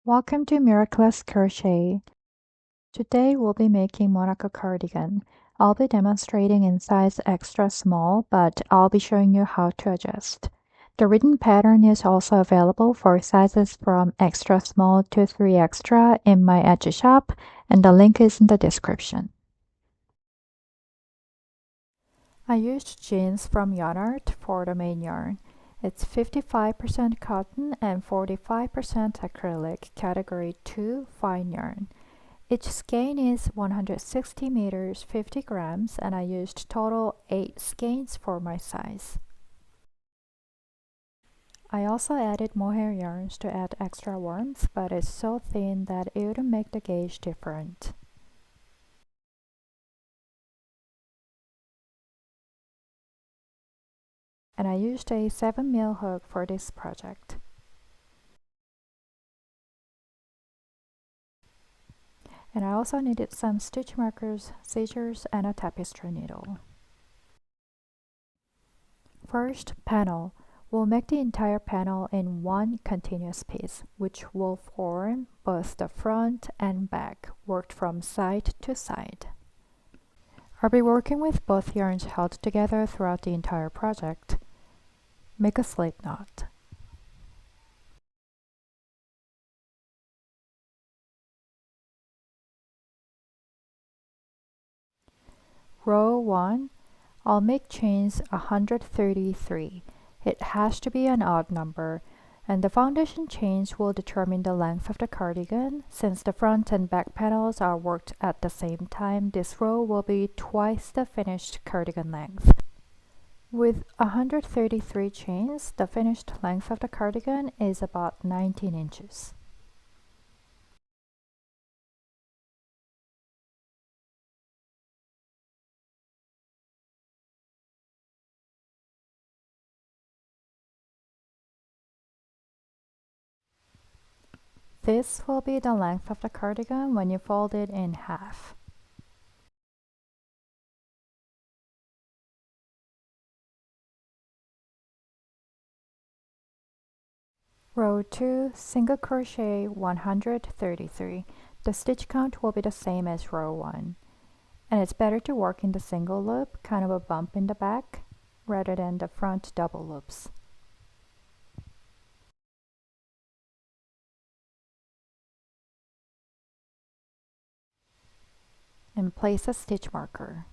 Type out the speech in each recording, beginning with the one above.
Welcome to Miraeculous.Crochet. Today we'll be making Monaco cardigan. I'll be demonstrating in size extra small, but I'll be showing you how to adjust. The written pattern is also available for sizes from extra small to 3 extra in my Etsy shop, and the link is in the description. I used jeans from Yarn Art for the main yarn. It's 55% cotton and 45% acrylic, category 2 fine yarn. Each skein is 160 meters, 50 grams, and I used total 8 skeins for my size. I also added mohair yarns to add extra warmth, but it's so thin that it wouldn't make the gauge different. And I used a 7mm hook for this project. And I also needed some stitch markers, scissors, and a tapestry needle. First, panel. We'll make the entire panel in one continuous piece, which will form both the front and back, worked from side to side. I'll be working with both yarns held together throughout the entire project. Make a slip knot. Row 1, I'll make chains 133. It has to be an odd number, and the foundation chains will determine the length of the cardigan. Since the front and back panels are worked at the same time, this row will be twice the finished cardigan length. With 133 chains, the finished length of the cardigan is about 19 inches. This will be the length of the cardigan when you fold it in half. Row 2, single crochet 133. The stitch count will be the same as row 1. And it's better to work in the single loop, kind of a bump in the back, rather than the front double loops. And place a stitch marker.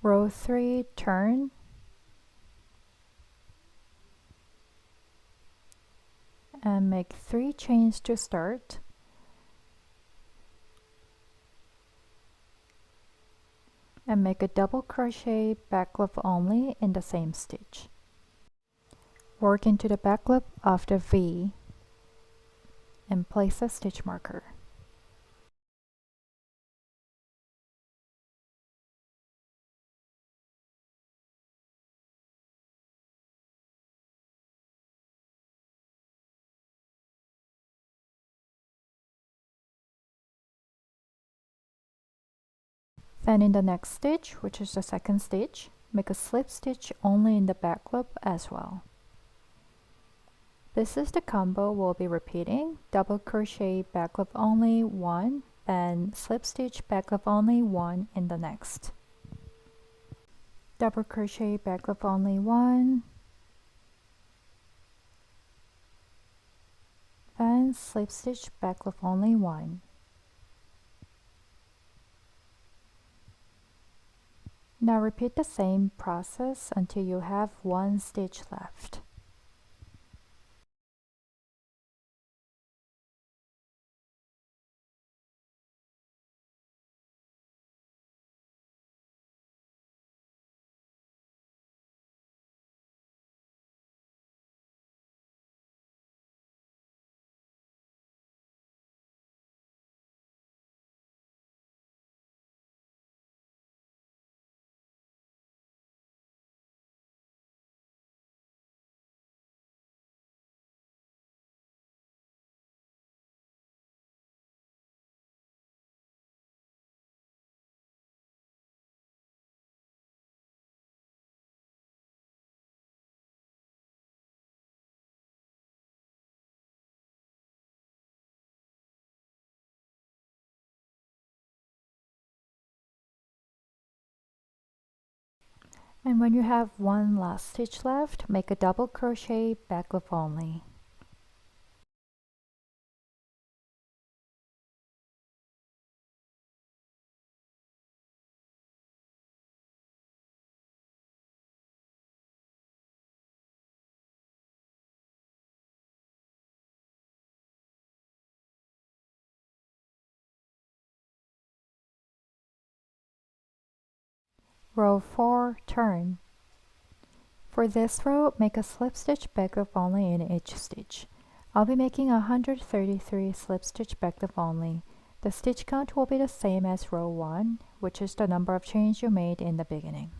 Row 3, turn. And make 3 chains to start. And make a double crochet back loop only in the same stitch. Work into the back loop of the V and place a stitch marker. Then in the next stitch, which is the second stitch, make a slip stitch only in the back loop as well. This is the combo we'll be repeating: double crochet back loop only 1, then slip stitch back loop only 1 in the next. Double crochet back loop only 1, then slip stitch back loop only 1. Now repeat the same process until you have 1 stitch left. And when you have 1 last stitch left, make a double crochet back loop only. Row 4, turn. For this row, make a slip stitch back loop only in each stitch. I'll be making 133 slip stitch back loop only. The stitch count will be the same as row 1, which is the number of chains you made in the beginning.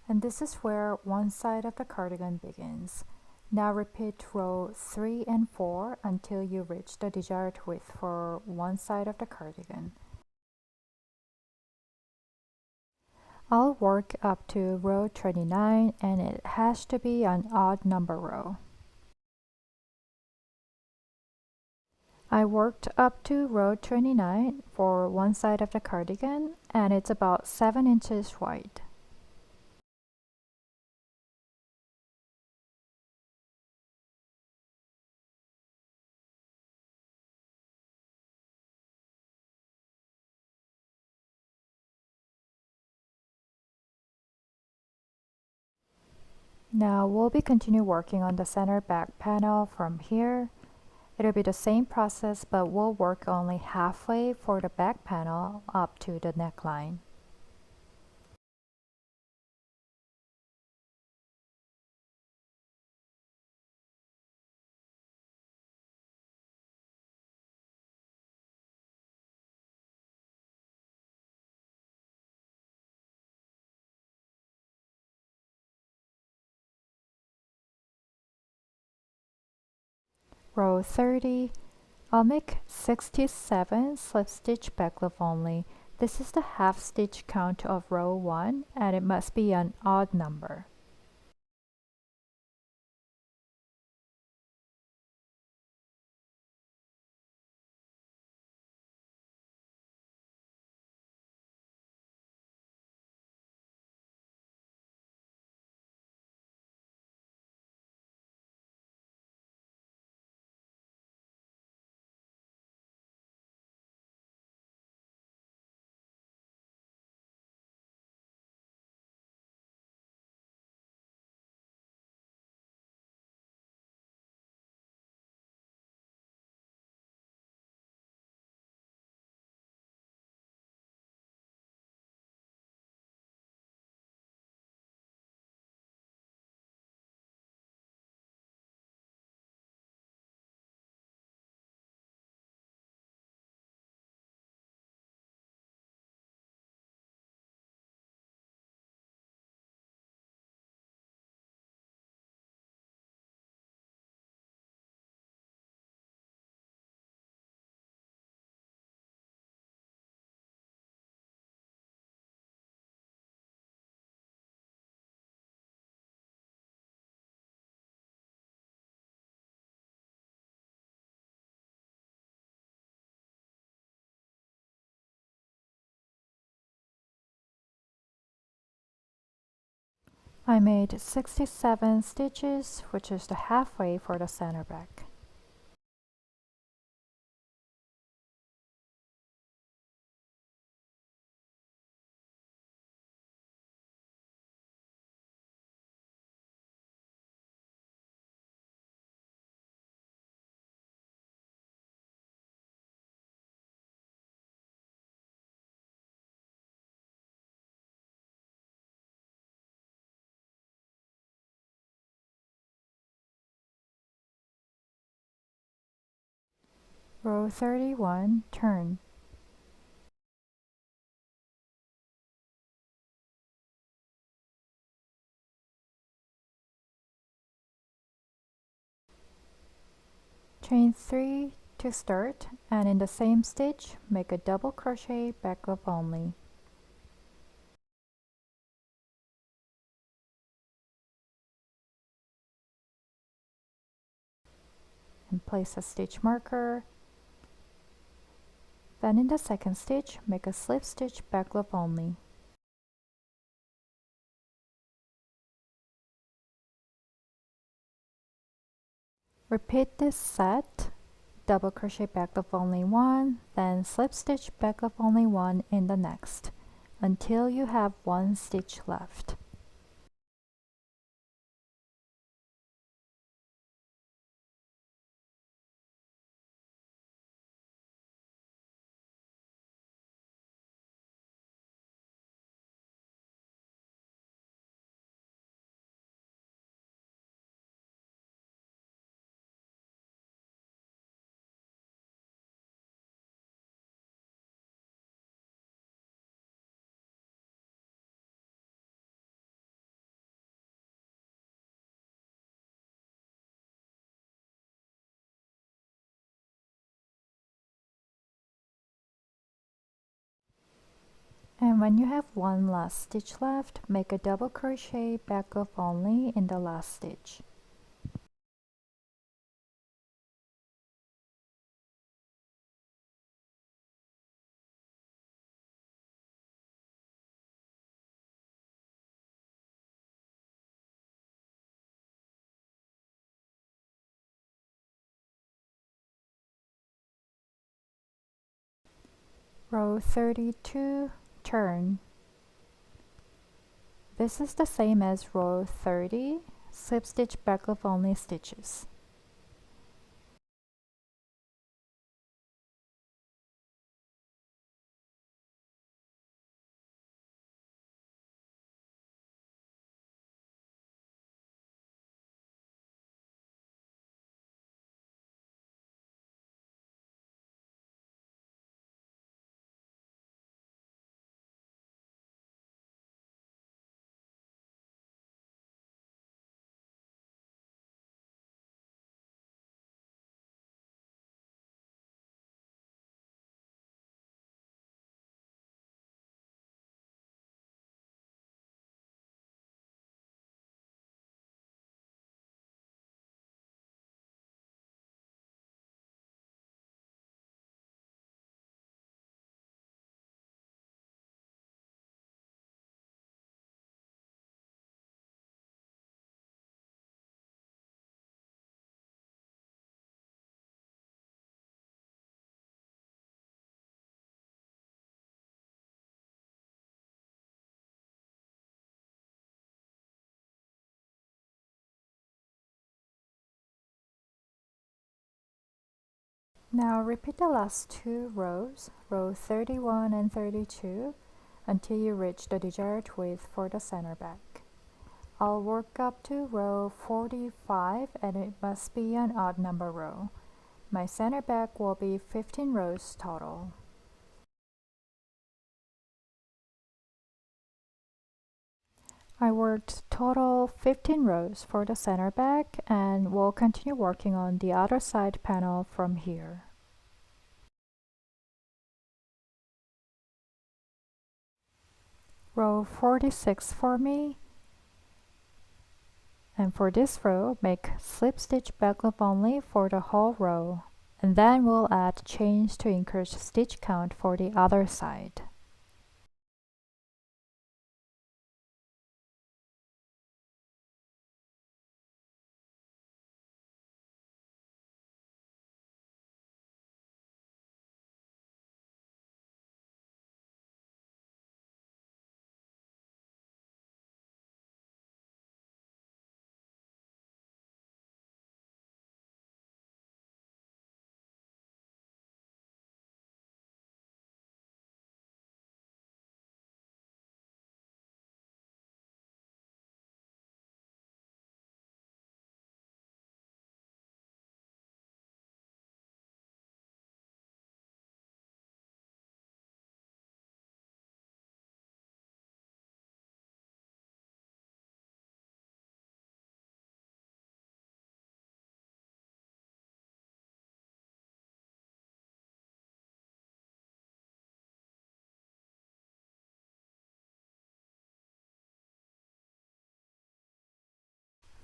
And this is where one side of the cardigan begins. Now repeat row 3 and 4 until you reach the desired width for one side of the cardigan. I'll work up to row 29 and it has to be an odd number row. I worked up to row 29 for one side of the cardigan and it's about 7 inches wide. Now we'll be continue working on the center back panel from here. It'll be the same process, but we'll work only halfway for the back panel up to the neckline. Row 30. I'll make 67 slip stitch back loop only. This is the half stitch count of row 1 and it must be an odd number. I made 67 stitches, which is the halfway for the center back. Row 31, turn. Chain 3 to start, and in the same stitch, make a double crochet back loop only. And place a stitch marker. Then in the second stitch, make a slip stitch back loop only. Repeat this set, double crochet back loop only 1, then slip stitch back loop only 1 in the next, until you have 1 stitch left. And when you have 1 last stitch left, make a double crochet back loop only in the last stitch. Row 32, turn. This is the same as row 30, slip stitch back loop only stitches. Now repeat the last two rows, row 31 and 32, until you reach the desired width for the center back. I'll work up to row 45 and it must be an odd number row. My center back will be 15 rows total. I worked total 15 rows for the center back and will continue working on the other side panel from here. Row 46 for me. And for this row, make slip stitch back loop only for the whole row. And then we'll add chains to increase stitch count for the other side.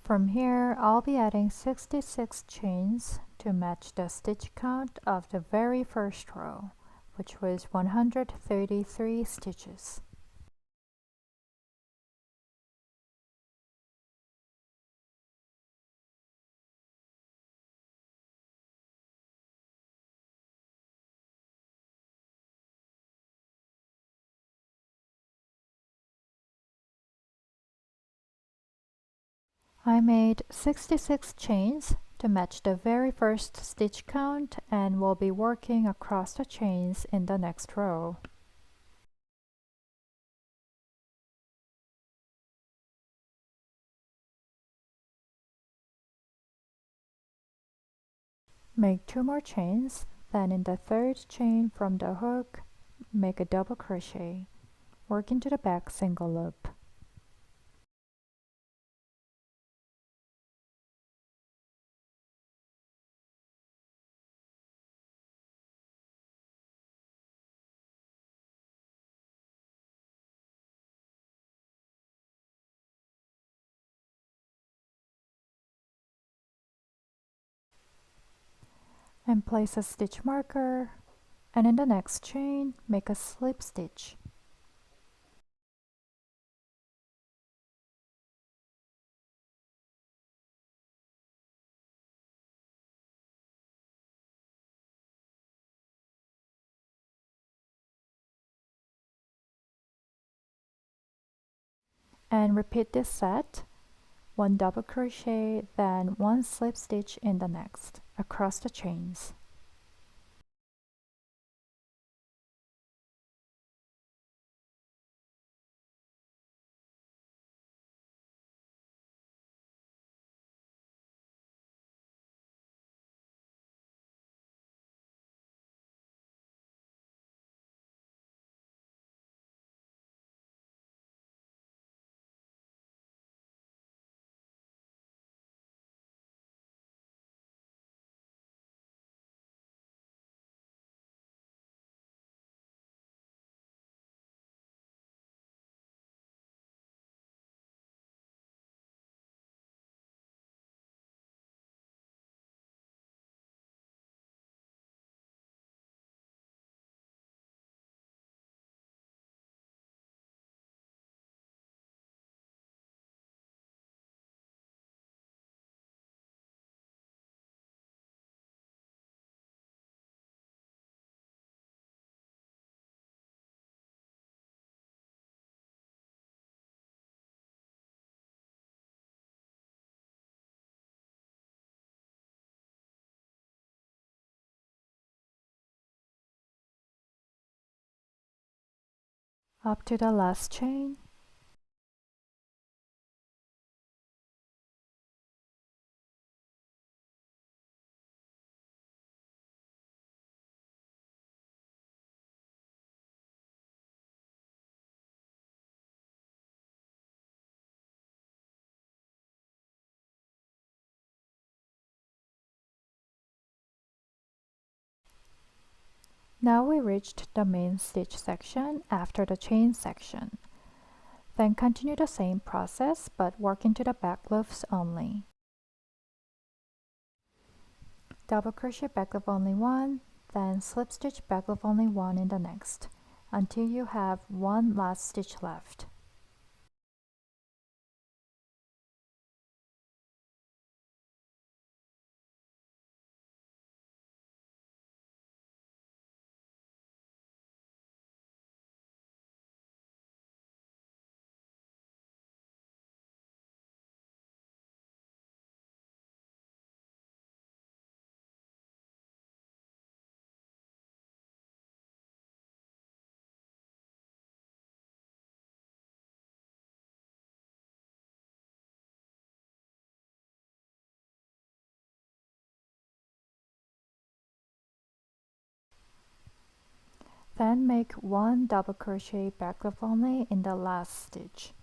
From here, I'll be adding 66 chains to match the stitch count of the very first row, which was 133 stitches. I made 66 chains to match the very first stitch count and will be working across the chains in the next row. Make 2 more chains, then in the third chain from the hook, make a double crochet. Work into the back single loop. And place a stitch marker, and in the next chain, make a slip stitch. And repeat this set, 1 double crochet, then 1 slip stitch in the next, across the chains. Up to the last chain. Now we reached the main stitch section after the chain section. Then continue the same process but work into the back loops only. Double crochet back loop only one, then slip stitch back loop only one in the next, until you have one last stitch left. Then make one double crochet back loop only in the last stitch.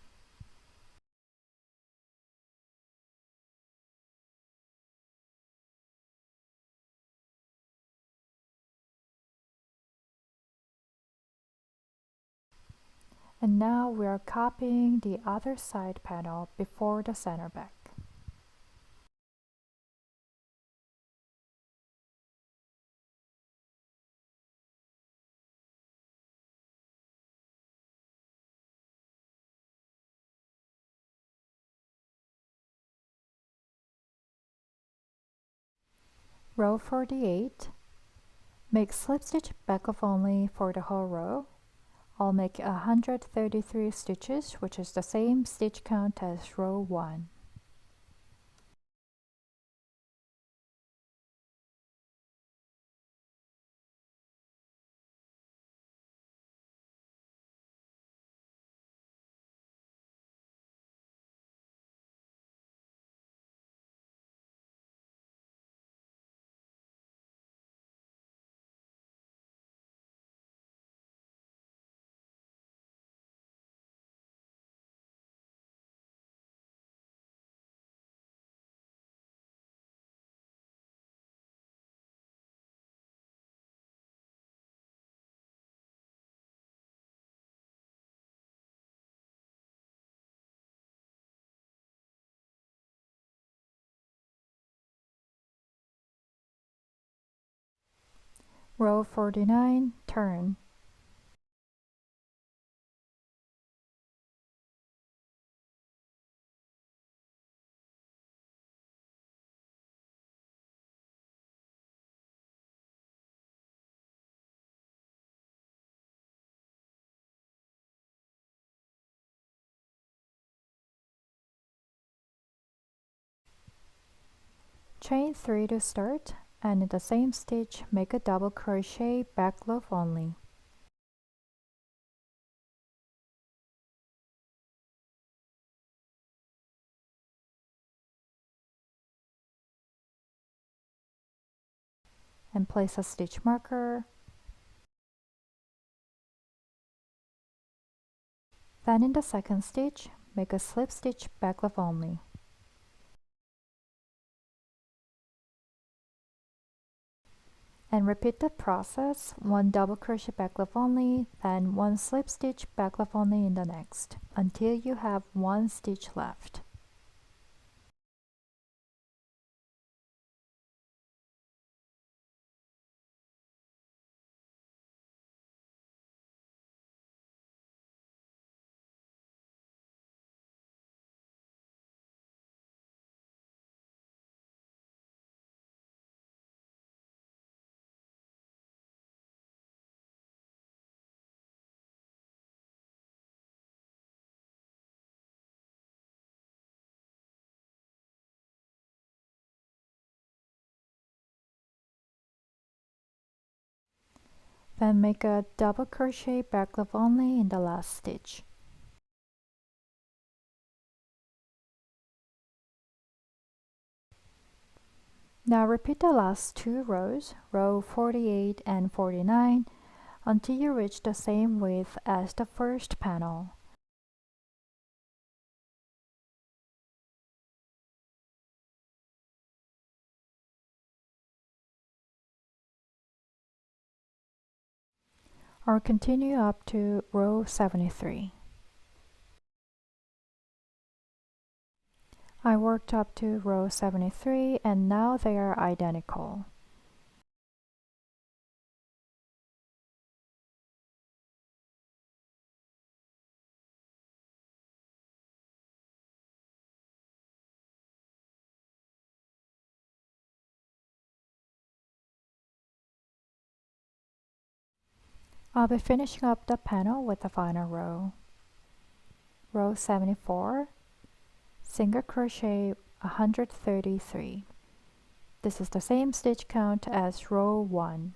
And now we are copying the other side panel before the center back. Row 48. Make slip stitch back loop only for the whole row. I'll make 133 stitches, which is the same stitch count as row 1. Row 49, turn. Chain 3 to start, and in the same stitch make a double crochet back loop only. And place a stitch marker. Then in the second stitch, make a slip stitch back loop only. And repeat the process, one double crochet back loop only, then one slip stitch back loop only in the next, until you have one stitch left. Then make a double crochet back loop only in the last stitch. Now repeat the last two rows, row 48 and 49, until you reach the same width as the first panel. Or continue up to row 73. I worked up to row 73 and now they are identical. I'll be finishing up the panel with the final row. Row 74, single crochet 133. This is the same stitch count as row 1.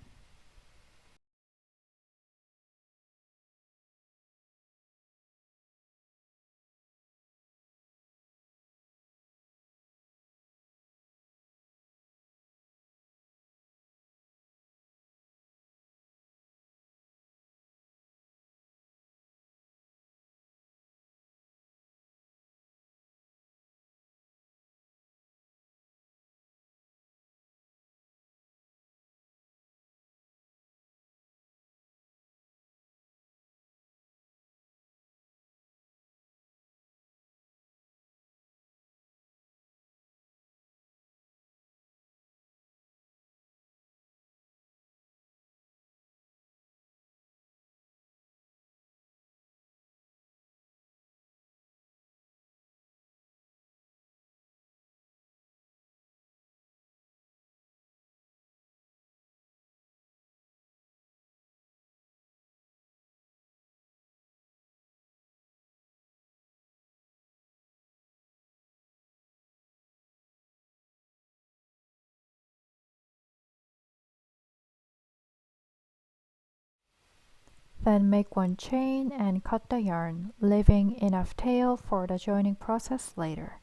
Then make one chain and cut the yarn, leaving enough tail for the joining process later.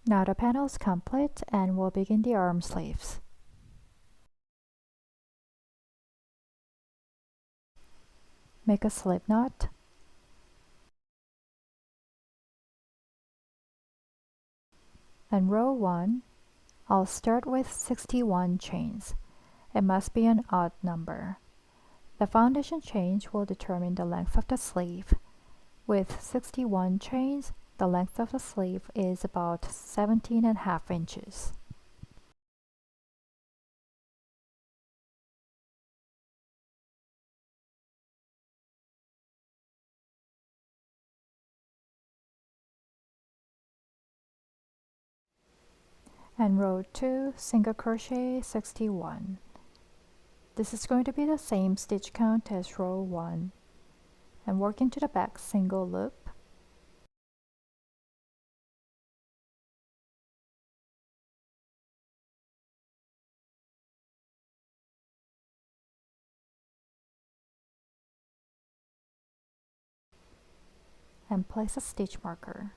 Now the panel is complete and we'll begin the arm sleeves. Make a slip knot. And row 1, I'll start with 61 chains. It must be an odd number. The foundation chains will determine the length of the sleeve. With 61 chains, the length of the sleeve is about 17.5 inches. And row 2, single crochet 61. This is going to be the same stitch count as row 1. And work into the back single loop. And place a stitch marker.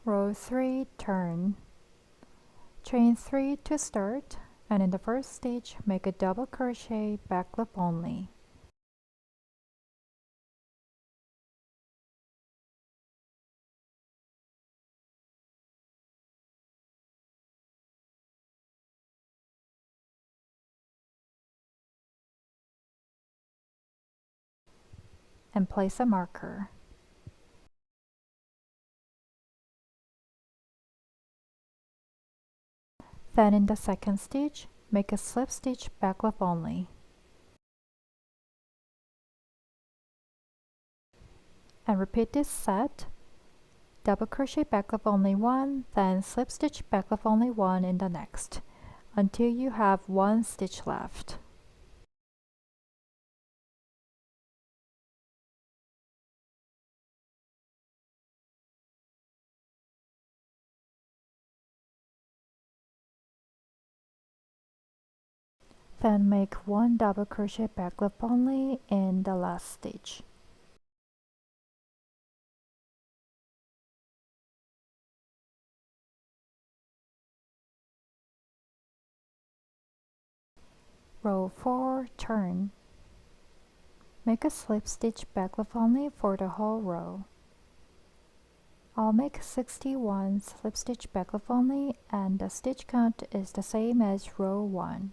Row 3, turn. Chain 3 to start, and in the first stitch make a double crochet back loop only. And place a marker. Then in the second stitch, make a slip stitch back loop only. And repeat this set. Double crochet back loop only one, then slip stitch back loop only one in the next, until you have one stitch left. Then make one double crochet back loop only in the last stitch. Row 4, turn. Make a slip stitch back loop only for the whole row. I'll make 61 slip stitch back loop only, and the stitch count is the same as row 1.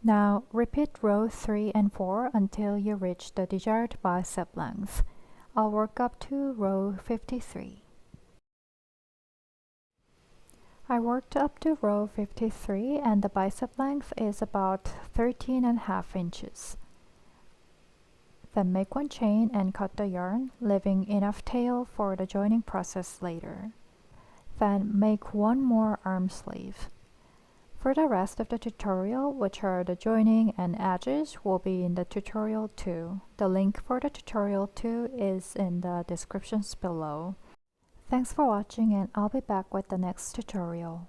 Now repeat row 3 and 4 until you reach the desired bicep length. I'll work up to row 53. I worked up to row 53 and the bicep length is about 13.5 inches. Then make one chain and cut the yarn, leaving enough tail for the joining process later. Then make one more arm sleeve. For the rest of the tutorial, which are the joining and edges, will be in the tutorial 2. The link for the tutorial 2 is in the descriptions below. Thanks for watching, and I'll be back with the next tutorial.